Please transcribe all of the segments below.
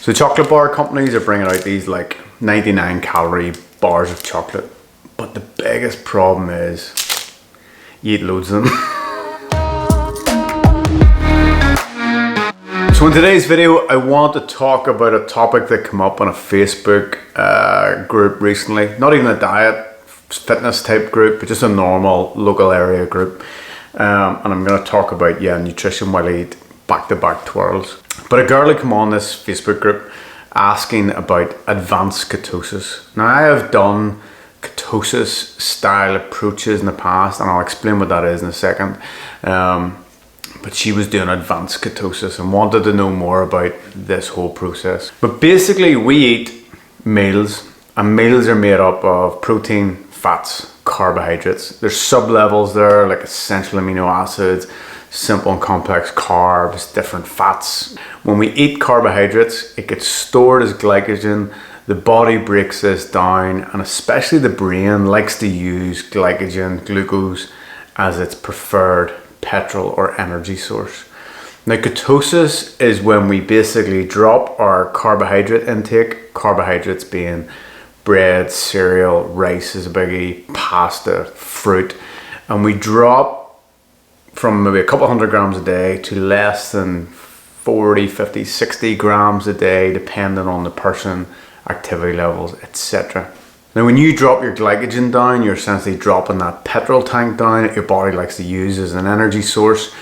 So chocolate bar companies are bringing out these like 99 calorie bars of chocolate, but the biggest problem is you eat loads of them. So in today's video, I want to talk about a topic that came up on a Facebook group recently. Not even a diet, fitness type group, but just a normal local area group. And I'm going to talk about nutrition while I eat back-to-back twirls. But a girl had come on this Facebook group asking about advanced ketosis. Now I have done ketosis style approaches in the past, and I'll explain what that is in a second. But she was doing advanced ketosis and wanted to know more about this whole process. But basically we eat meals, and meals are made up of protein, fats, carbohydrates. There's sub-levels there like essential amino acids, simple and complex carbs, different fats. When we eat carbohydrates, it gets stored as glycogen. The body breaks this down, and especially the brain likes to use glycogen, glucose, as its preferred petrol or energy source. Now ketosis is when we basically drop our carbohydrate intake, carbohydrates being bread, cereal, rice is a biggie, pasta, fruit, and we drop from maybe a couple hundred grams a day to less than 40, 50, 60 grams a day, depending on the person, activity levels, etc. Now when you drop your glycogen down, you're essentially dropping that petrol tank down that your body likes to use as an energy source.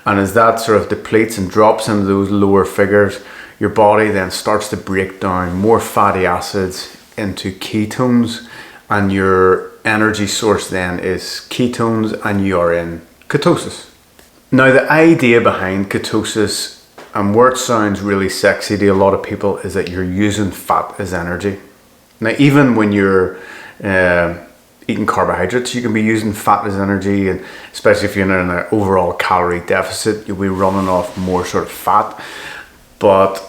And as that sort of depletes and drops into those lower figures, your body then starts to break down more fatty acids into ketones, and your energy source then is ketones, and you are in ketosis. Now the idea behind ketosis, and where it sounds really sexy to a lot of people, is that you're using fat as energy. Now even when you're eating carbohydrates, you can be using fat as energy, and especially if you're in an overall calorie deficit, you'll be running off more sort of fat. But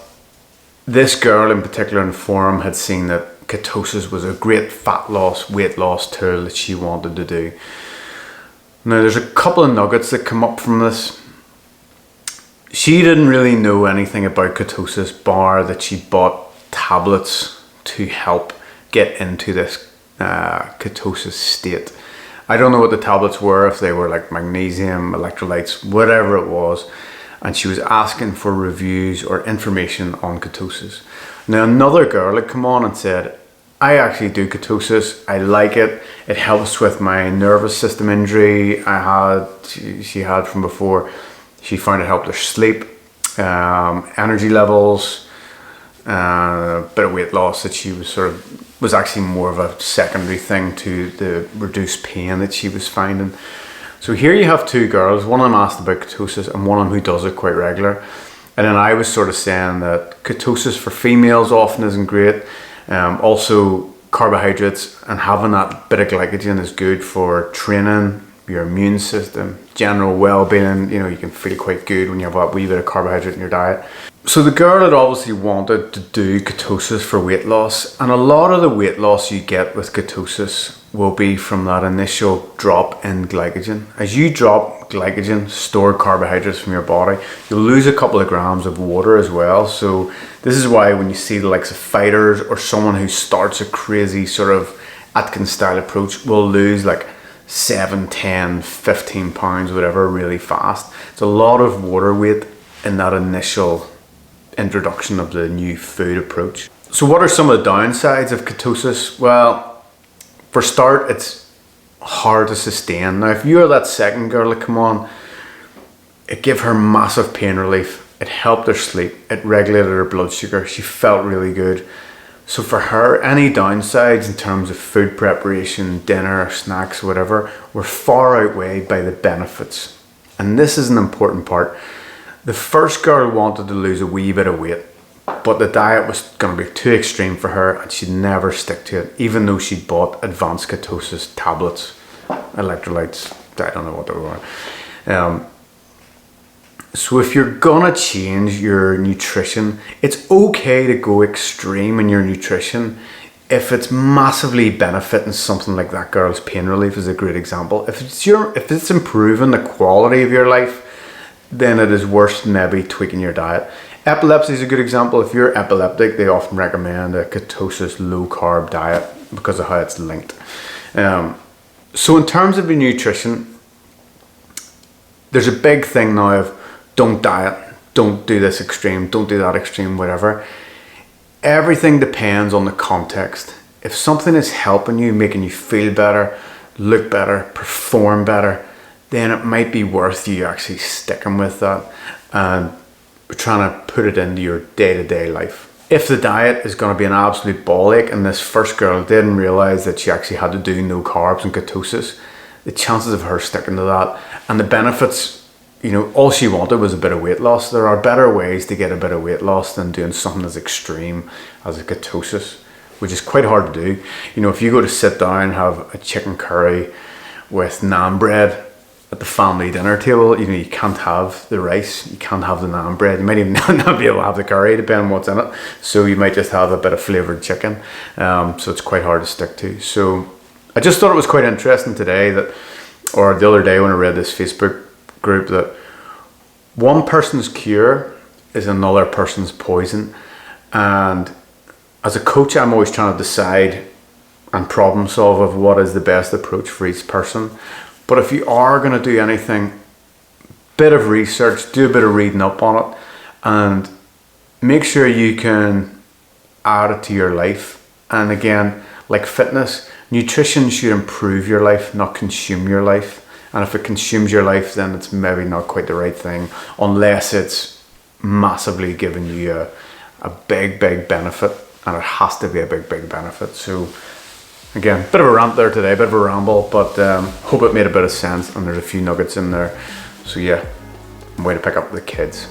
this girl in particular in the forum had seen that ketosis was a great fat loss, weight loss tool that she wanted to do. Now there's a couple of nuggets that come up from this. She didn't really know anything about ketosis, bar that she bought tablets to help get into this ketosis state. I don't know what the tablets were, if they were like magnesium, electrolytes, whatever it was. And she was asking for reviews or information on ketosis. Now another girl had come on and said, I actually do ketosis, I like it, it helps with my nervous system injury she had from before. She found it helped her sleep, energy levels, a bit of weight loss that she was actually more of a secondary thing to the reduced pain that she was finding. So here you have two girls, one of them asked about ketosis and one of them who does it quite regular. And then I was sort of saying that ketosis for females often isn't great. Also carbohydrates and having that bit of glycogen is good for training, your immune system, general well-being. You know, you can feel quite good when you have a wee bit of carbohydrate in your diet. So the girl had obviously wanted to do ketosis for weight loss, and a lot of the weight loss you get with ketosis will be from that initial drop in glycogen. As you drop glycogen, stored carbohydrates from your body, you'll lose a couple of grams of water as well. So this is why when you see the likes of fighters or someone who starts a crazy sort of Atkins style approach will lose like 7, 10, 15 pounds, whatever, really fast. It's a lot of water weight in that initial introduction of the new food approach. So what are some of the downsides of ketosis? Well, for start, it's hard to sustain. Now, if you're that second girl that come on, it gave her massive pain relief. It helped her sleep. It regulated her blood sugar. She felt really good. So for her, any downsides in terms of food preparation, dinner, snacks, whatever, were far outweighed by the benefits. And this is an important part. The first girl wanted to lose a wee bit of weight, but the diet was going to be too extreme for her and she'd never stick to it, even though she'd bought advanced ketosis tablets, electrolytes, I don't know what they were. So if you're gonna change your nutrition, it's okay to go extreme in your nutrition if it's massively benefiting something like that girl's pain relief is a great example. If it's improving the quality of your life, then it is worth maybe tweaking your diet. Epilepsy is a good example. If you're epileptic, they often recommend a ketosis low carb diet because of how it's linked. So in terms of your nutrition, there's a big thing now of don't diet, don't do this extreme, don't do that extreme, whatever. Everything depends on the context. If something is helping you, making you feel better, look better, perform better, then it might be worth you actually sticking with that and trying to put it into your day-to-day life. If the diet is going to be an absolute ball ache, and this first girl didn't realize that she actually had to do no carbs and ketosis, the chances of her sticking to that and the benefits, you know, all she wanted was a bit of weight loss. There are better ways to get a bit of weight loss than doing something as extreme as a ketosis, which is quite hard to do. You know, if you go to sit down and have a chicken curry with naan bread at the family dinner table, you know, you can't have the rice, you can't have the naan bread, you might even not be able to have the curry depending on what's in it, so you might just have a bit of flavoured chicken, so it's quite hard to stick to. So I just thought it was quite interesting today that, or the other day when I read this Facebook group, that one person's cure is another person's poison. And as a coach, I'm always trying to decide and problem solve of what is the best approach for each person. But if you are going to do anything, bit of research, do a bit of reading up on it, and make sure you can add it to your life. And again, like fitness, nutrition should improve your life, not consume your life. And if it consumes your life, then it's maybe not quite the right thing, unless it's massively giving you a big benefit, and it has to be a big benefit. So again, bit of a rant there today, bit of a ramble, but hope it made a bit of sense, and there's a few nuggets in there. So yeah, I'm way to pick up the kids.